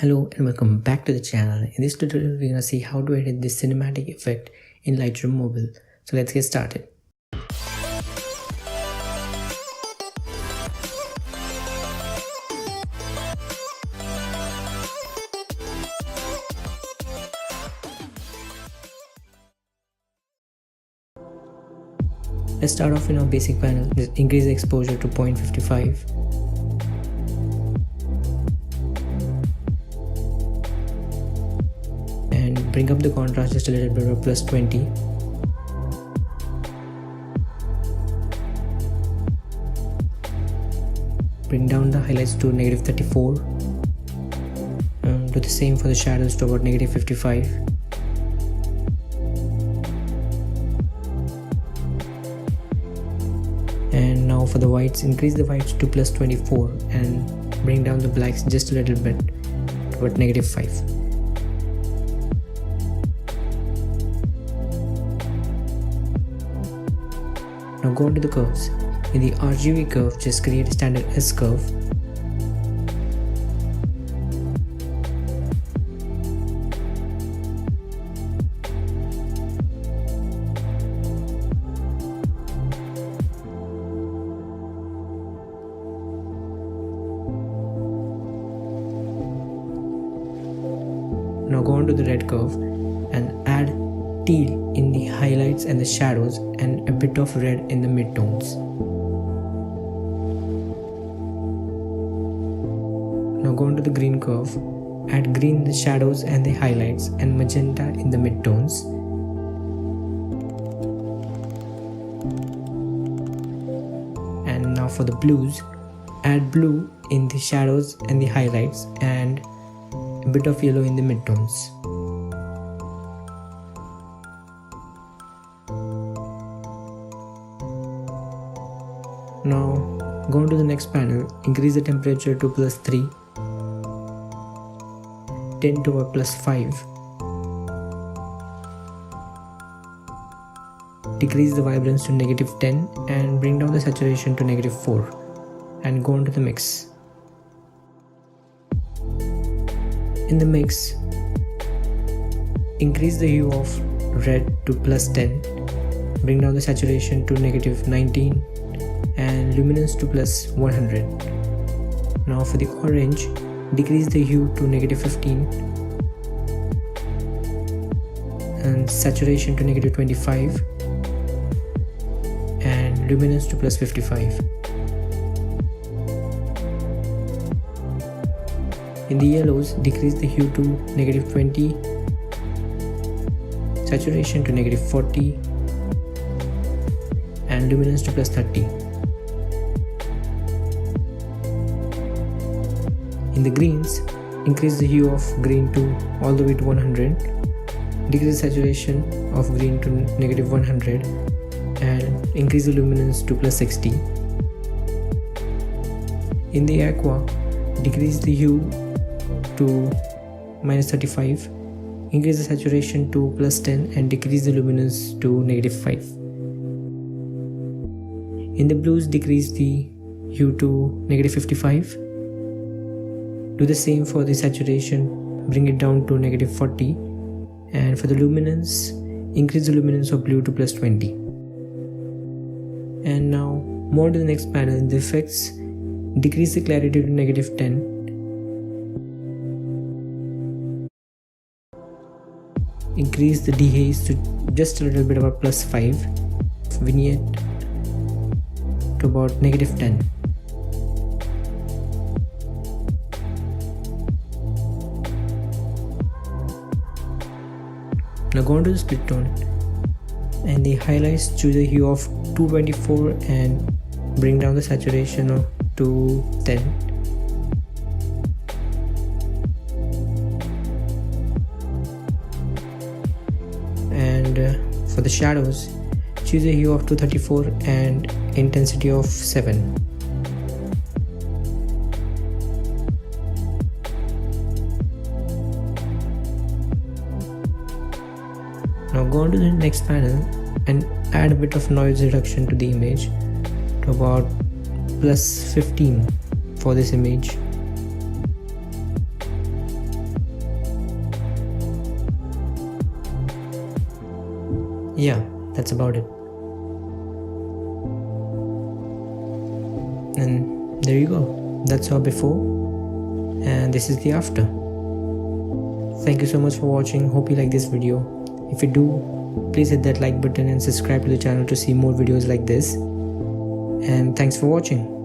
Hello and welcome back to the channel. In this tutorial, we're gonna see how to edit this cinematic effect in Lightroom Mobile. So let's get started. Let's start off in our basic panel. Just increase the exposure to 0.55. And bring up the contrast just a little bit, or plus 20. Bring down the highlights to negative 34. Do the same for the shadows to about negative 55. And now for the whites, increase the whites to plus 24 and bring down the blacks just a little bit to about negative 5. Now go into the curves. In the RGB curve, just create a standard S curve. Now go into the red curve and add teal in the highlights and the shadows and a bit of red in the midtones. Now go into the green curve, add green in the shadows and the highlights and magenta in the midtones. And now for the blues, add blue in the shadows and the highlights and a bit of yellow in the midtones. Now go on to the next panel, increase the temperature to plus 3, tint to a plus 5, decrease the vibrance to negative 10 and bring down the saturation to negative 4 and go on to the mix. In the mix, increase the hue of red to plus 10, bring down the saturation to negative 19 and luminance to plus 100. Now for the orange, decrease the hue to negative 15 and saturation to negative 25 and luminance to plus 55. In the yellows, decrease the hue to negative 20, saturation to negative 40 and luminance to plus 30. In the greens, increase the hue of green to all the way to 100, decrease the saturation of green to negative 100 and increase the luminance to plus 60. In the aqua, decrease the hue to minus 35, increase the saturation to plus 10 and decrease the luminance to negative 5. In the blues, decrease the hue to negative 55. Do the same for the saturation, bring it down to negative 40 and for the luminance, increase the luminance of blue to plus 20. And now more to the next panel. In the effects, decrease the clarity to negative 10. Increase the dehaze to just a little bit about plus 5. Vignette to about negative 10. Now go on to the split tone and the highlights, choose a hue of 224 and bring down the saturation to 10. And for the shadows, choose a hue of 234 and intensity of 7. Now go on to the next panel and add a bit of noise reduction to the image to about plus 15 for this image. yeah, that's about it. And there you go, that's our before and this is the after. Thank you so much for watching. Hope you like this video. If you do, please hit that like button and subscribe to the channel to see more videos like this. And thanks for watching.